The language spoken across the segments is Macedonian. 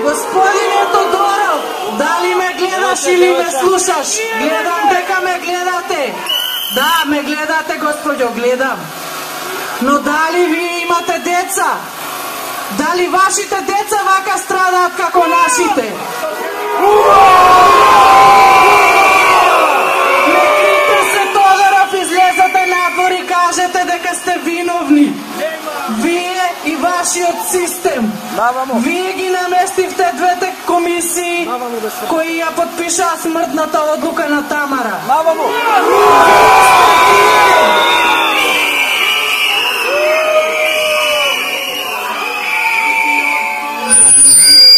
Господине Тодоров, дали ме гледаш или ме слушаш? Гледам дека ме гледате. Да, ме гледате, господјо, гледам. Но дали вие имате деца? Дали вашите деца вака страдаат како нашите? Не крите се, Тодоров, излезете надвор и кажете дека сте виновни. Вие и вашиот систем. Вие ги наместивте двете комисии кои ја подпишаа смртната одлука на Тамара.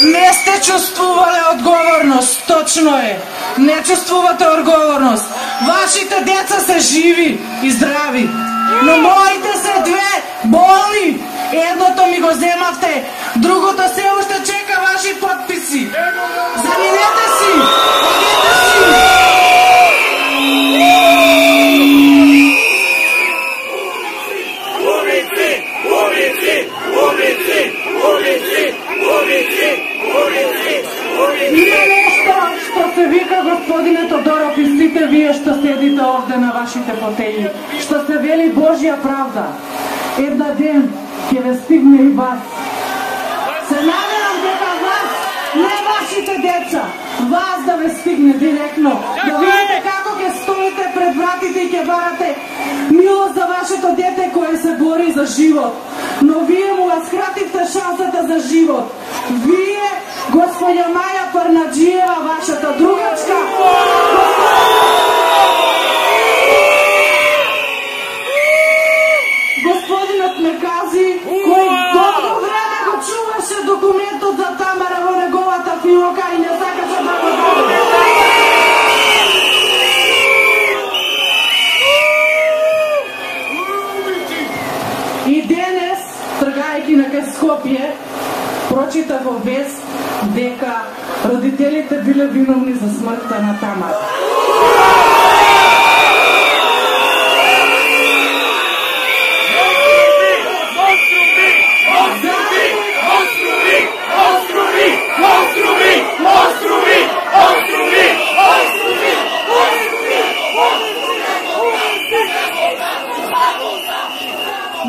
Не сте чувствувале одговорност, точно е. Не чувствувате одговорност. Вашите деца се живи и здрави, но моите се две болни. Едното ми го земавте, другото се уште чека ваши подписи. Заминете си! Одете си! Има нешто што се вика, господине Тодоров, и сите вие што седите овде на вашите фотеи, што се вели Божја правда. Една ден ќе ве стигне и вас. Се надевам дека вас, не вашите деца, вас да ве стигне директно, да видите како ќе стоите пред вратите и ќе барате милост за вашето дете кое се бори за живот. Но вие му скративте шансата за живот. Вие, господја Маја Парнаджиева, вашата другачка, господинот Меркази, кој долго време го чуваше документот за Тамара во неговата филока и не сакаше да го даде. И денес, тргајќи на кај Скопје, прочитав во вест дека родителите биле виновни за смртта на Тамара.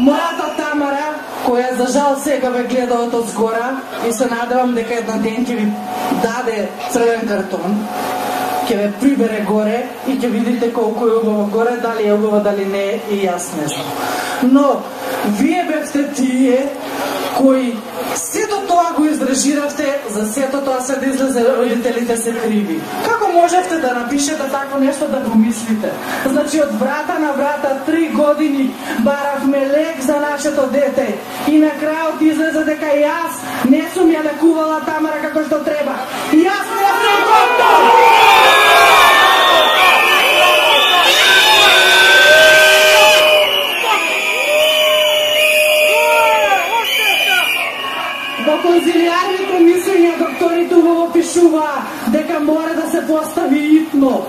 Мојата Тамара, која за жал сега ве гледа од озгора и се надевам дека една ден ќе ви даде црвен картон, ќе ве прибере горе и ќе видите колку е убаво горе, дали е убаво, дали не е, и јас не знам. Но вие бевте тие кои сето тоа го издржиравте, за сето тоа се да излезе родителите се криви. Како можевте да напишете такво нешто да помислите? Значи од врата на врата 3 години баравме лек за нашето дете и на крајот излезе дека јас не сум ја лекувала Тамара како што треба. Јас не сум доктор! Во конзилиарните мислења докторите убаво пишуваа дека мора да се постави итно.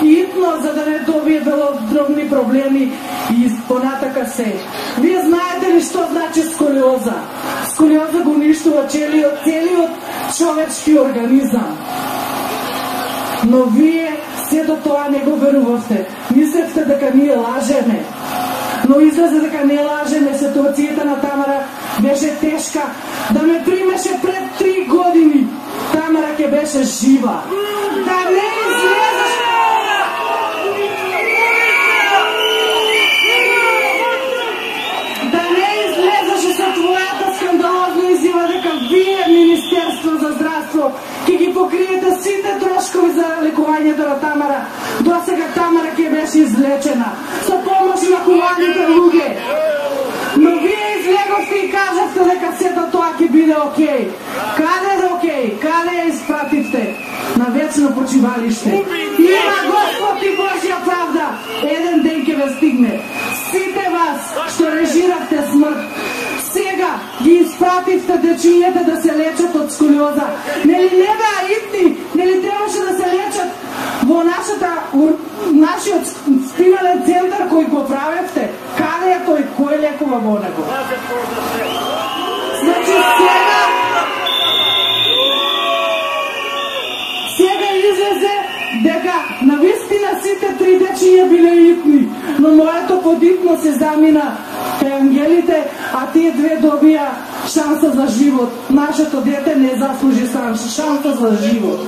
Итно за да не добие белодробни проблеми и понатака се. Вие знаете ли што значи сколиоза? Сколиоза го уништува целиот човечки организам. Но вие сето тоа не го верувавте. Мислевте дека ние лажеме. Но излезе дека не лажеме, ситуацијата на Тамара беше тешка. Да ме примеше пред 3 години, Тамара ќе беше жива. Да не излезеш... Да не излезеше со твојата скандалозна изјава дека вие, Министерство за здравство, ќе ги покриете сите трошкови за лекувањето на Тамара. До сега Тамара ќе беше излечена со помош на хуманите луѓе. Но вие излеговте и кажавте дека сето тоа ќе биде окей. Каде е окей? Каде ја испративте? На вечно почивалиште. Има Господ и Божја правда. Еден ден ќе ве стигне. Сите вас што режиравте смрт, сега ги испративте дечињата да се лечат од сколиоза. Нели не беа итни? Нели требаше да се лечат во нашиот спинален центар кој го правевте? Каде е тој? Кој лекува во него? Значи сега дека навистина сите 3 дечиња биле итни, но моето подитно се замина кај ангелите, а тие 2 добија шанса за живот. Нашето дете не заслужи шанса за живот.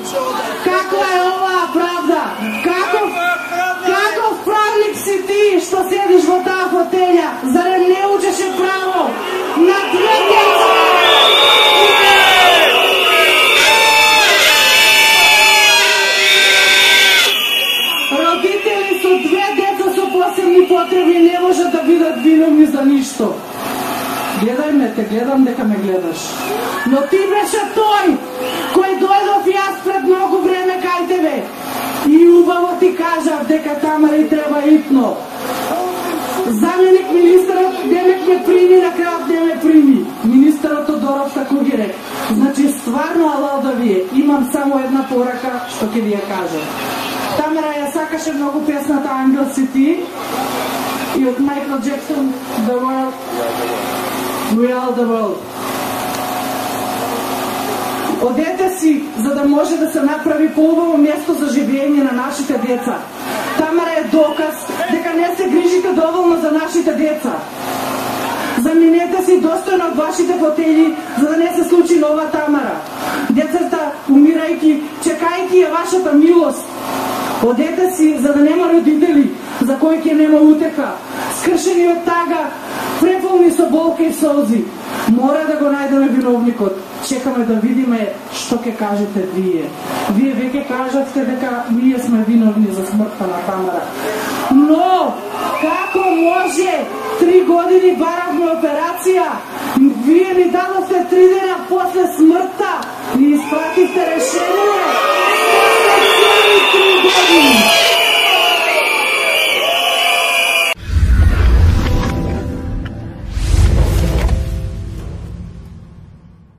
Каква е оваа правда? Каков правник си ти што седиш во таа фотелја? Зарем не учеше право на 2 деца? Родители со 2 деца со посебни потреби не можат да бидат виновни за ништо. Гледај ме, те гледам дека ме гледаш. Но ти беше тој кој дојдов јас пред многу време кај тебе и убаво ти кажав дека Тамара и треба итно. Заменик министерот демек ме прими, на крајот не ме прими. Министерот Тодоров таку ги рек. Значи стварно алал да вие, имам само една порака што ќе ви ја кажам. Тамара ја сакаше многу песната Ангел си ти и од Майкл Джексон The World We Are The World. Одете си, за да може да се направи поубаво место за живење на нашите деца. Тамара е доказ дека не се грижите доволно за нашите деца. Заминете си достојно од вашите фотели, за да не се случи нова Тамара. Децата, умирајки, чекајки ја вашата милост. Одете си, за да нема родители, за кои ќе нема утеха. Скршени од тага, преполни со болка и солзи. Мора да го најдеме виновникот. Чекаме да видиме што ќе кажете вие. Вие веќе кажавте дека ние сме виновни за смртта на Тамара. Но, како може 3 години баравме операција? Вие ни дадовте 3 дена после смртта. Ни